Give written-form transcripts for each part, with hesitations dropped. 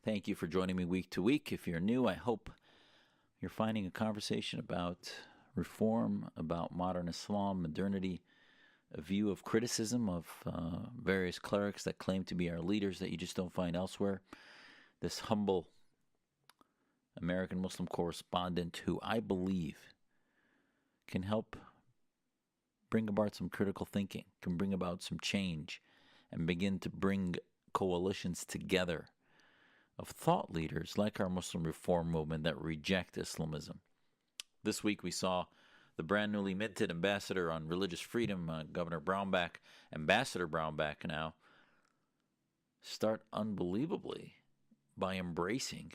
Thank you for joining me week to week. If you're new, I hope you're finding a conversation about reform, about modern Islam, modernity, a view of criticism of various clerics that claim to be our leaders that you just don't find elsewhere. This humble American Muslim correspondent who I believe can help bring about some critical thinking, can bring about some change, and begin to bring coalitions together of thought leaders like our Muslim reform movement that reject Islamism. This week we saw the brand newly minted ambassador on religious freedom, Governor Brownback, Ambassador Brownback now, start unbelievably by embracing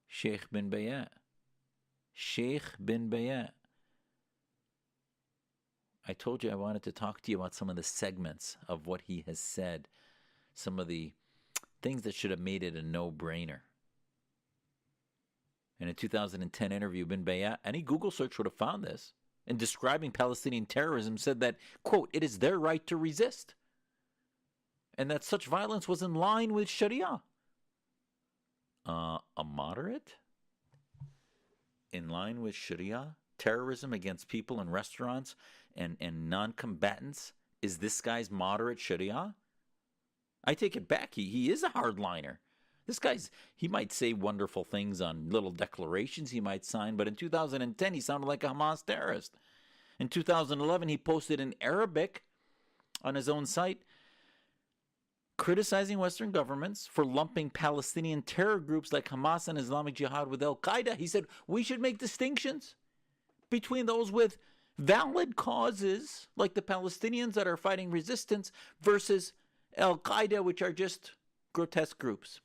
Shaikh Bin Bayyah. Shaikh Bin Bayyah. I told you I wanted to talk to you about some of the segments of what he has said, some of the things that should have made it a no-brainer. In a 2010 interview, Bin Bayyah, any Google search would have found this, in describing Palestinian terrorism, said that, quote, it is their right to resist, and that such violence was in line with Sharia. A moderate? In line with Sharia? Terrorism against people in restaurants and non-combatants? Is this guy's moderate Sharia? I take it back. He is a hardliner. This guy's, he might say wonderful things on little declarations he might sign, but in 2010 he sounded like a Hamas terrorist. In 2011 he posted in Arabic on his own site criticizing Western governments for lumping Palestinian terror groups like Hamas and Islamic Jihad with Al-Qaeda. He said we should make distinctions between those with valid causes, like the Palestinians that are fighting resistance, versus Al-Qaeda, which are just grotesque groups.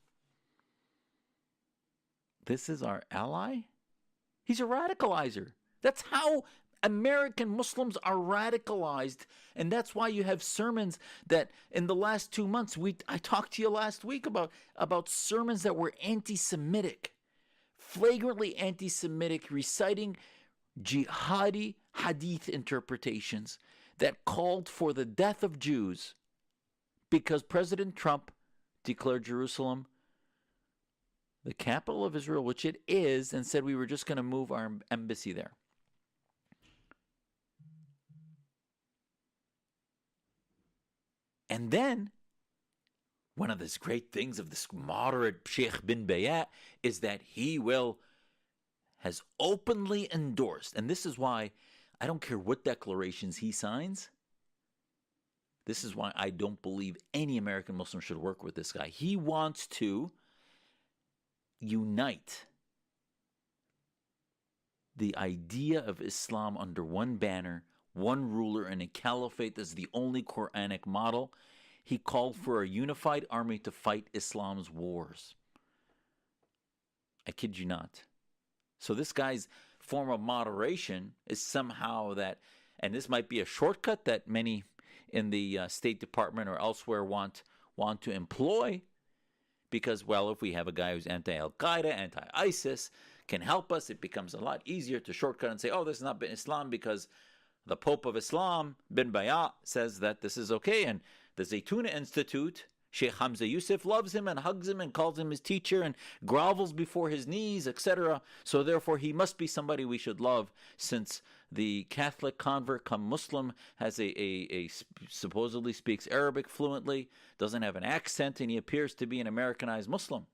This is our ally? He's a radicalizer. That's how American Muslims are radicalized, and that's why you have sermons that in the last 2 months, I talked to you last week about sermons that were anti-Semitic, flagrantly anti-Semitic, reciting jihadi hadith interpretations that called for the death of Jews because President Trump declared Jerusalem the capital of Israel, which it is, and said we were just going to move our embassy there. And then, one of the great things of this moderate Shaikh Bin Bayyah is that he has openly endorsed, and this is why I don't care what declarations he signs. This is why I don't believe any American Muslim should work with this guy. He wants to unite the idea of Islam under one banner, one ruler, and a caliphate that's the only Quranic model. He called for a unified army to fight Islam's wars. I kid you not. So this guy's form of moderation is somehow that, and this might be a shortcut that many in the State Department or elsewhere want to employ, because, well, if we have a guy who's anti-Al-Qaeda, anti-ISIS, can help us, it becomes a lot easier to shortcut and say, oh, this has not been Islam because the Pope of Islam, Bin Bayyah, says that this is okay. And the Zaytuna Institute, Sheikh Hamza Yusuf, loves him and hugs him and calls him his teacher and grovels before his knees, etc. So therefore he must be somebody we should love, since the Catholic convert come Muslim has a supposedly speaks Arabic fluently, doesn't have an accent, and he appears to be an Americanized Muslim.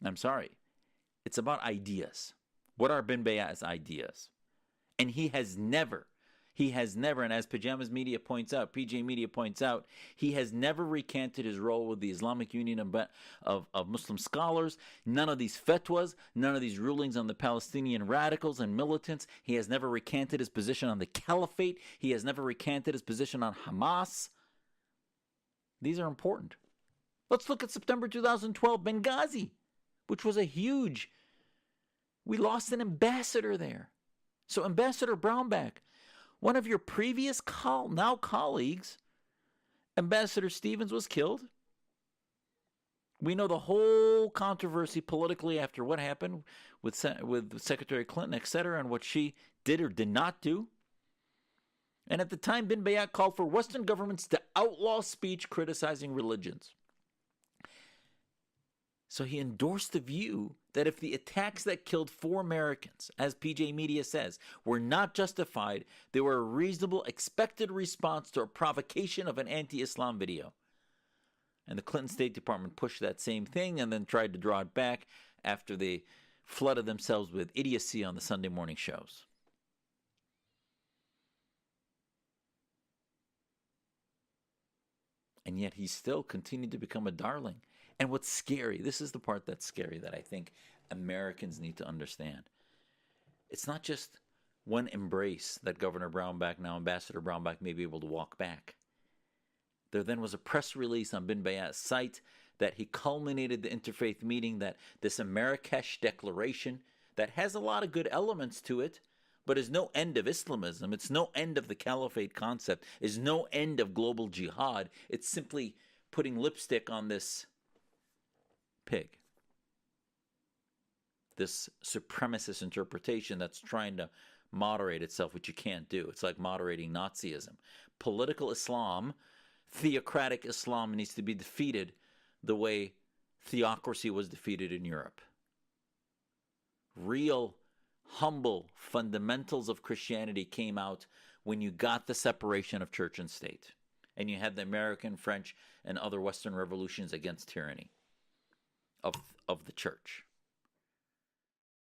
I'm sorry. It's about ideas. What are Bin Bayyah's ideas? And he has never, and as PJ Media points out, he has never recanted his role with the Islamic Union of Muslim Scholars. None of these fatwas, none of these rulings on the Palestinian radicals and militants. He has never recanted his position on the Caliphate. He has never recanted his position on Hamas. These are important. Let's look at September 2012, Benghazi, which was we lost an ambassador there. So Ambassador Brownback, one of your previous now colleagues, Ambassador Stevens, was killed. We know the whole controversy politically after what happened with Secretary Clinton, etc., and what she did or did not do. And at the time, Bin Bayyah called for Western governments to outlaw speech criticizing religions. So he endorsed the view that if the attacks that killed 4 Americans, as PJ Media says, were not justified, they were a reasonable, expected response to a provocation of an anti-Islam video. And the Clinton State Department pushed that same thing and then tried to draw it back after they flooded themselves with idiocy on the Sunday morning shows. And yet he still continued to become a darling. And what's scary, this is the part that's scary that I think Americans need to understand. It's not just one embrace that Governor Brownback, now Ambassador Brownback, may be able to walk back. There then was a press release on Bin Bayyah's site that he culminated the interfaith meeting, that this Marrakesh Declaration that has a lot of good elements to it, but is no end of Islamism. It's no end of the Caliphate concept. Is no end of global jihad. It's simply putting lipstick on this pig. This supremacist interpretation that's trying to moderate itself, which you can't do. It's like moderating Nazism. Political Islam, theocratic Islam, needs to be defeated the way theocracy was defeated in Europe. Real, humble fundamentals of Christianity came out when you got the separation of church and state, and you had the American, French, and other Western revolutions against tyranny of the church.